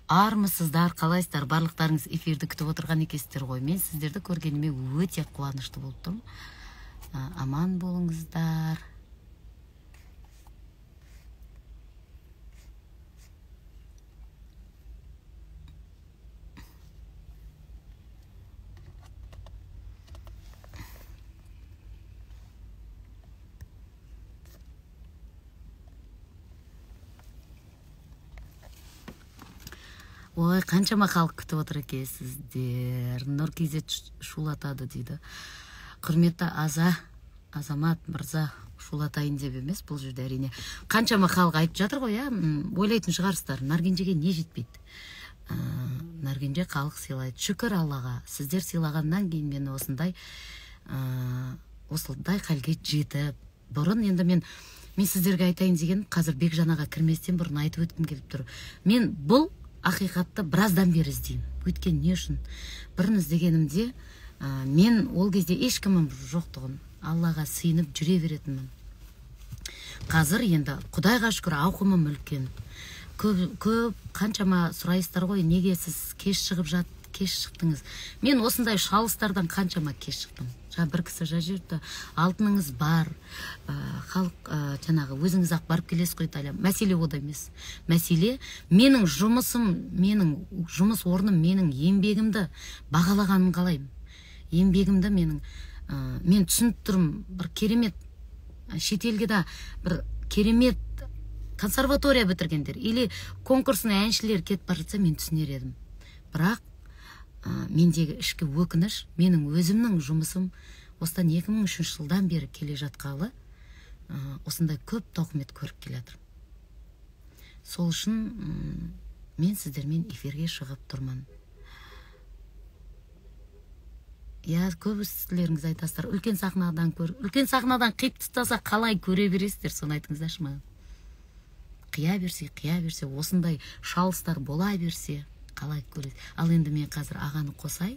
Армысыздар, қалайсыздар? Барлықтарыңыз эфирді күтіп отырған екенсіздер ғой. Мен сіздерді көргеніме өте қуанышты болып тұрмын. Аман болыңыздар. Ой, қаншама халық күтіп отыр екенсіздер. Нұркизет шулатады дейді. Құрметті Азамат мырза, шулатайын деп емес, бұл жерде әрине. Қаншама халық айтып жатыр ғой, ойлайтын шығарсыздар, Наргенжеге не жетпейді? Наргенже халық сыйлайды. Шүкір Аллаға, сіздер сыйлағаннан кейін мен осындай халге жетіп. Бұрын енді мен сіздерге айтайын деген, қазір Бекжанаға кірместен бұрын айтып өткім келіп тұр. Мен бұл ақиқатты біраздан бері іздеймін. Өткен не үшін? Бұрын іздегенімде, мен ол кезде ешкімім жоқтығын Аллаға сыйынып жүре беретінмін. Қазір енді Құдайға шүкір ауқымым үлкен. Көп қаншама сұрайсыздар ғой, неге сіз кеш шықтыңыз? Мен осындай шалыстардан қаншама кеш шықтым. Бір кісі жерді, алтыныңыз бар, халық жаңағы өзіңіз ақ барып келесіз ғой Италия. Мәселе ода емес. Мәселе менің жұмысым, менің жұмыс орным, менің еңбегімді бағалағанын қалаймын. Еңбегімді мен түсініп тұрмын, бір керемет шетелге да бір керемет консерватория бітіргендер или конкурсный әншілер кетіп бара жатса мен түсінер едім. Бірақ мендегі ішкі өкініш, менің өзімнің жұмысым осыдан 2003 жылдан бері келе жатқалы осындай көп тауқымет көріп келе жатыр. Сол үшін мен сіздермен эфирге шығып тұрмын. Көбісілеріңіз айтасыздар, үлкен сахнадан қиып тастаса қалай көре бересіздер, соны айтыңыздаршы маған. Қия берсе, осындай шалыстар бола берсе, қалай көресіз? Ал енді мен қазір ағаны қосай.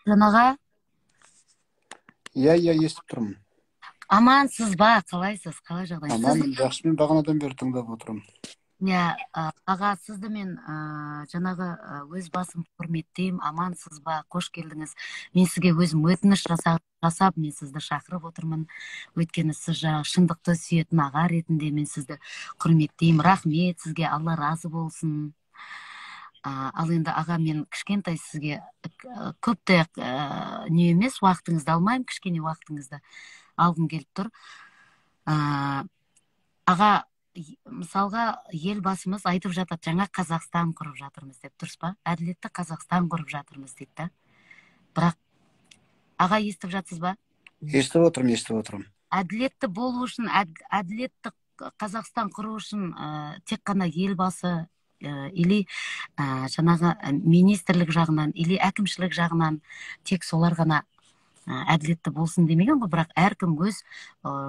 Жанаға? Естіп тұрмын. Амансыз ба? Қалайсыз? Қалай жағдайсыз? Аман, жақсы, мен бағанадан бері тыңдап отырмын. Аға, сізді мен жаңағы өз басым құрметтеймін. Амансыз ба? Қош келдіңіз. Мен сізге өзім өтініш жасап, мен сізді шақырып отырмын. Өйткені сіз шындықты сүйетін аға ретінде мен сізді құрметтеймін. Рахмет сізге, Алла разы болсын. Ал енді аға, мен кішкентай сізге көпте не емес, уақытыңызды алмайым, кішкене уақытыңызды алғым келіп тұр. Аға, мысалға елбасымыз айтып жатады, жаңа Қазақстан құрып жатырмыз деп, дұрыс па? Әділетті Қазақстан құрып жатырмыз дейді. Бірақ аға, естіп жатсыз ба? Естіп отырмын. Әділетті болу үшін, әділетті Қазақстан құру үшін тек қана елбасы или жаңағы министрлік жағынан, или әкімшілік жағынан тек солар ғана әділетті болсын демеген ғой, бірақ әркім өз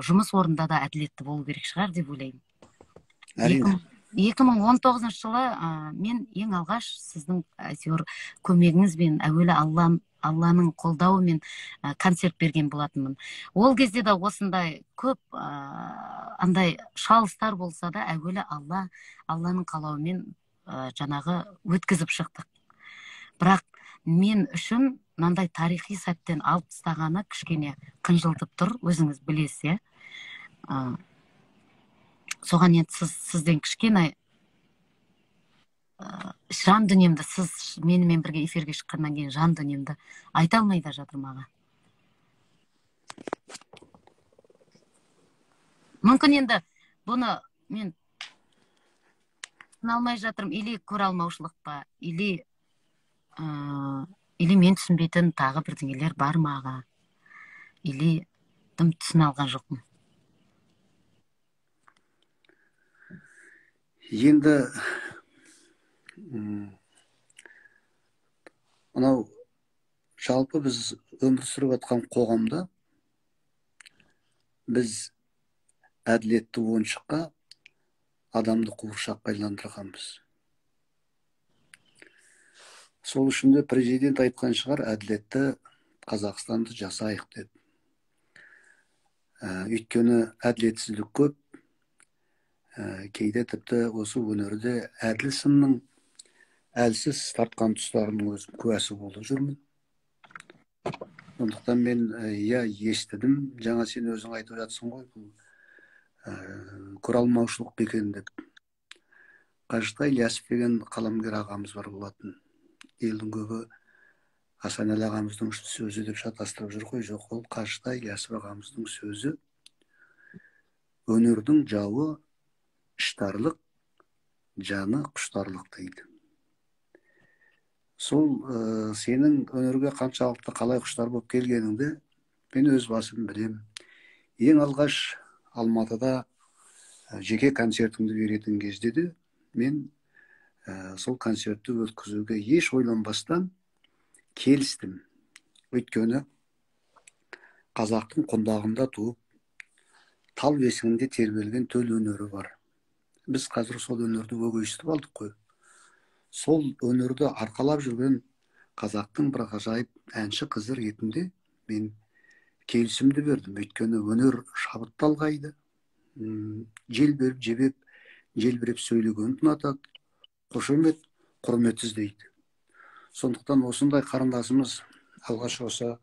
жұмыс орнында да әділетті болу керек шығар деп ойлаймын. 2019 жылы мен ең алғаш сіздің әйтеуір көмегіңізбен, әуелі Алланың қолдауымен концерт берген болатынмын. Ол кезде де осындай көп андай шалыстар болса да, әуелі Алланың қалауымен жаңағы өткізіп шықтық. Бірақ мен үшін мынандай тарихи сәттен алып тастағаны кішкене қынжылтып тұр, өзіңіз білесіз. Соған енді сізден кішкене жан дүниемді, сіз менімен бірге эфирге шыққаннан кейін жан дүниемді айта алмай да жатырмын аға. Мүмкін енді бұны мен түсіне алмай жатырмын, или көре алмаушылық па, или мен түсінбейтін тағы бірдеңелер бар ма аға, или тым түсіне алған жоқпын. Енді мынау жалпы біз өмір сүріп жатқан қоғамда біз әділетті ойыншыққа, адамды қуыршаққа айландырғанбыз. Сол үшін де президент айтқан шығар, әділетті Қазақстанды жасайық деп. Өйткені әділетсіздік көп. Кейде тіпті осы өнерде әділ сынның әлсіз тартқан тұстарының өзім куәсі болып жүрмін. Сондықтан мен естідім, жаңа сен өзің айтып жатсың ғой, көре алмаушылық бекен деп. Қажытай Ілиясов деген қаламгер ағамыз бар болатын. Елдің көбі Асанәлі ағамыздың сөзі деп шатастырып жүр ғой. Жоқ, ол Қажытай Ілиясов ағамыздың сөзі. Өнердің жауы іштарлық, жаны құштарлық дейді. Сол сенің өнерге қаншалықты қалай құштар болып келгеніңді мен өз басым білем. Ең алғаш Алматыда жеке концертіңді беретін кезде де мен сол концертті өткізуге еш ойланбастан келістім. Өйткені қазақтың құндағында туып, тал бесігінде тербелген төл өнері бар. Біз қазір сол өнерді өгейістіп алдық қой. Сол өнерді арқалап жүрген қазақтың бір ғажайып әнші қызы ретінде мен келісімді бердім. Өйткені өнер шабытталғайды, жел беріп жебеп, жел беріп сөйлегенді ұнатады, қошемет, құрмет іздейді. Сондықтан осындай қарындасымыз алғаш осы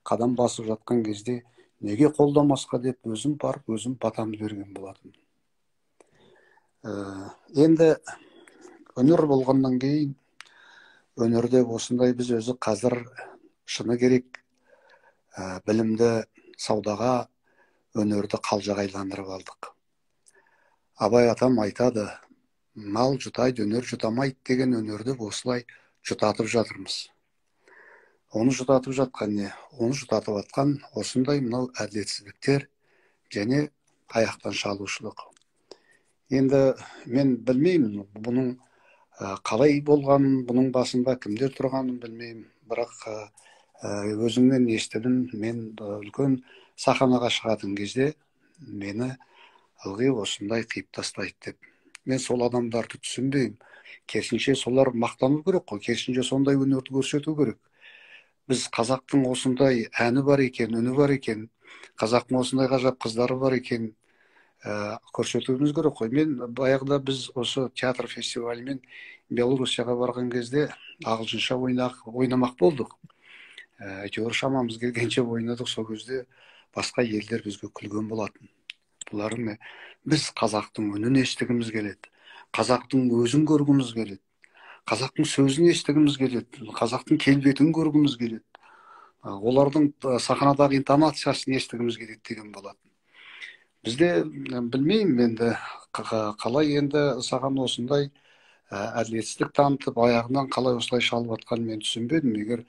қадам басып жатқан кезде неге қолдамасқа деп өзім барып, өзім батамды берген болатын. Енді өнер болғаннан кейін, өнерде осындай біз өзі қазір шыны керек білімді саудаға, өнерді қалжаға айландырып алдық. Абай атам айтады, мал жұтайды, өнер жұтамайды деген өнерді осылай жұтатып жатырмыз. Оны жұтатып жатқан не? Оны жұтатып жатқан осындай мынау әділетсіздіктер және аяқтан шалушылық. Енді мен білмеймін, бұның қалай болғанын, бұның басында кімдер тұрғанын білмеймін. Бірақ өзіңнен естідім, мен үлкен сахнаға шығатын кезде мені ылғи осындай қиып тастайды деп. Мен сол адамдарды түсінбеймін. Керісінше солар мақтану керек қой, керісінше сондай өнерді көрсету керек. Біз қазақтың осындай әні бар екен, үні бар екен, қазақтың осындай ғажап қыздары бар екен, көрсетуіміз керек қой. Мен баяғыда біз осы театр фестивалімен Белоруссияға барған кезде ағылшынша ойнамақ болдық. Әйтеуір шамамыз келгенше ойнадық. Сол кезде басқа елдер бізге күлген болатын. Бұлардың біз қазақтың үнін естігіміз келеді, қазақтың өзін көргіміз келеді, қазақтың сөзін естігіміз келеді, қазақтың келбетін көргіміз келеді, олардың сахнадағы интонациясын естігіміз келеді деген болатын. Бізде білмеймін енді қалай енді саған осындай әділетсіздік танытып, аяғынан қалай осылай шалып жатқанын мен түсінбедім. Егер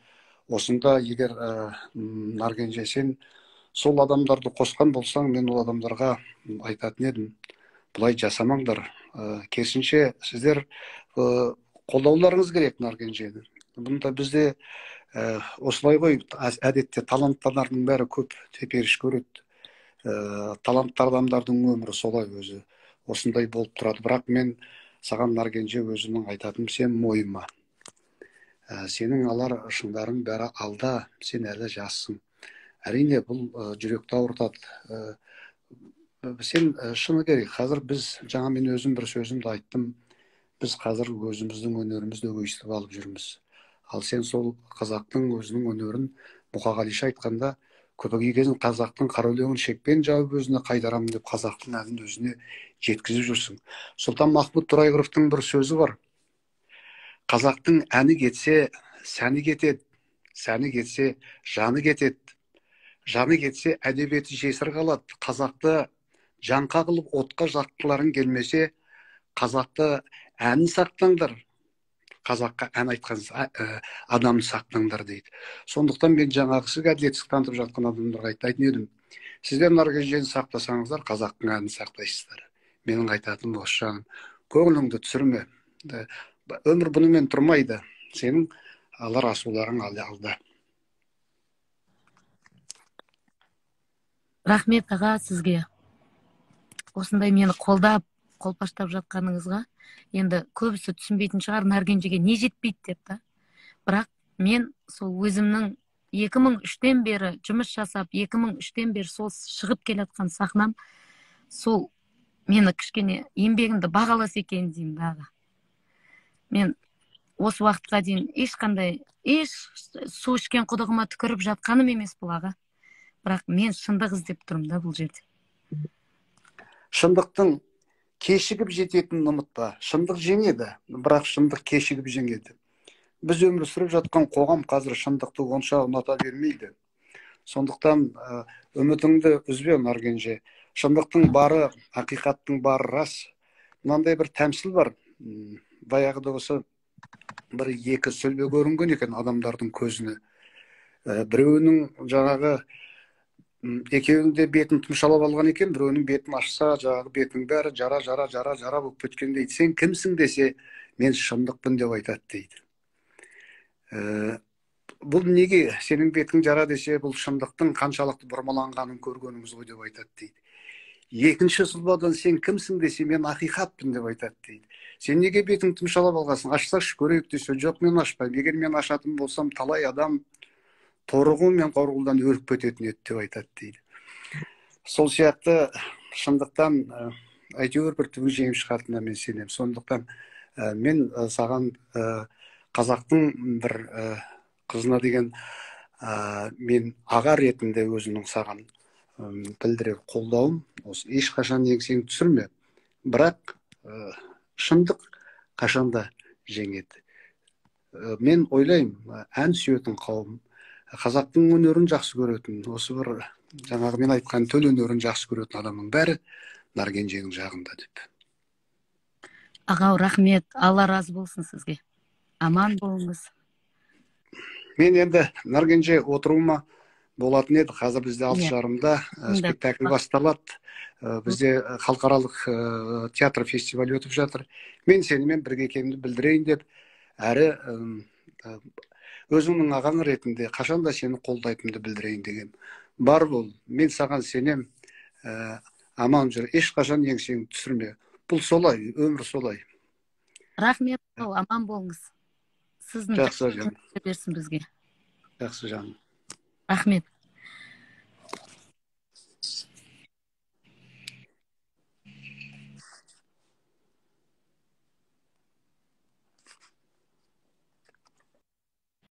Наргенже сен сол адамдарды қосқан болсаң, мен ол адамдарға айтатын едім, бұлай жасамаңдар. Керісінше сіздер қолдауларыңыз керек Наргенжені. Бұнда бізде осылай ғой, әдетте таланттардың бәрі көп теперіш көреді. Талантты адамдардың өмірі солай өзі. Осындай болып тұрады. Бірақ мен саған Наргенже өзінің айтатыным, сен мойыма. Сенің алар шыңдарың бәрі алда, сен әлі жассың. Әрине бұл жүректі ауыртады. Сен шыны керек, қазір біз, жаңа мен өзім бір сөзімді айттым, біз қазір өзіміздің өнерімізді өгейістіп алып жүрміз. Ал сен сол қазақтың өзінің өнерін, Мұқағалиша айтқанда, көбейген қазақтың қара өлеңін шекпен жауып өзіне қайдарамын деп қазақтың әнін өзіне жеткізіп жүрсің. Сұлтан Махмұд Торайғыровтың бір сөзі бар. қазақтың әні кетсе сәні кетеді, сәні кетсе жаны кетеді, жаны кетсе әдебиеті жесір қалады. Қазақты жанқа қылып отқа жақтыларың келмесе, қазақты әнін сақтаңдар, қазаққа ән айтқан адамды сақтаңдар дейді. Сондықтан мен жаңағы сізге әділетсіздік танытып жатқан адамдарға айтатын едім, сіздер Наркенжені сақтасаңыздар, қазақтың әнін сақтайсыздар. Менің айтатыным осы жағын. Көңіліңді түсірме. Өмір бұнымен тұрмайды. Сенің алар асуларың алда. Рахмет аға сізге. Осындай мені қолдап, қолпаштап жатқаныңызға. Енді көбісі түсінбейтін шығар, Наркенжеге не жетпейді деп та. Бірақ мен сол өзімнің 2003-тен бері жұмыс жасап, 2003-тен бері сол шығып келатқан сахнам, сол мені кішкене еңбегімді бағаласа екен деймін дағы. Мен осы уақытқа дейін еш су ішкен құдығыма түкіріп жатқаным емес бұл аға. Бірақ мен шындық іздеп тұрмын да бұл жерде. Шындықтың кешігіп жететінін ұмытпа. Шындық жеңеді, бірақ шындық кешігіп жеңеді. Біз өмір сүріп жатқан қоғам қазір шындықты онша ұната бермейді. Сондықтан үмітіңді үзбе, Наркенже. Шындықтың бары, ақиқаттың бары рас. Мынандай бір тәмсіл бар. Баяғыда осы бір екі сүлбе көрінген екен адамдардың көзіне. Біреуінің жаңағы екеуінің де бетін тұмшалап алған екен, біреуінің бетін ашса, жаңағы бетінің бәрі жара болып кеткен дейді. Сен кімсің десе, мен шындықпын деп айтады дейді. Бұл неге сенің бетің жара десе, бұл шындықтың қаншалықты бұрмаланғанын көргеніміз ғой деп айтады дейді. Екінші сұлбадан сен кімсің десе, мен ақиқатпын деп айтады дейді. Сен неге бетің тұмшалап алғансың? Ашсашы көрейік десе, жоқ мен ашпаймын. Егер мен ашатын болсам, талай адам торығу мен қорғылдан өліп кететін еді деп айтады дейді. Сол сияқты шындықтан әйтеуір бір түбі жеңіп шығатынына мен сенемін. Сондықтан мен саған қазақтың бір қызына деген мен аға ретінде өзінің саған білдірер қолдауым, осы ешқашан еңсеңді түсірме. Бірақ шындық қашанда жеңеді. Мен ойлаймын, ән сүйетін қауым, қазақтың өнерін жақсы көретін, осы бір жаңағы мен айтқан төл өнерін жақсы көретін адамның бәрі Наркенженің жағында деп. Аға, рахмет, Алла разы болсын сізге. Аман болыңыз. Мен енді Наркенже отыруыма болатын еді. Қазір бізде 6:30-да спектакль басталады. Бізде халықаралық театр фестивалі өтіп жатыр. Мен сенімен бірге екенімді білдірейін деп, әрі өзіңнің ағаң ретінде қашанда сені қолдайтынымды білдірейін деген. Бар бол, мен саған сенем, аман жүр, ешқашан еңсеңді түсірме. Бұл солай, өмір солай. Рахмет, аман болыңыз. Сіздің жақсы жаным. берсін бізге. Жақсы жаным. Рахмет.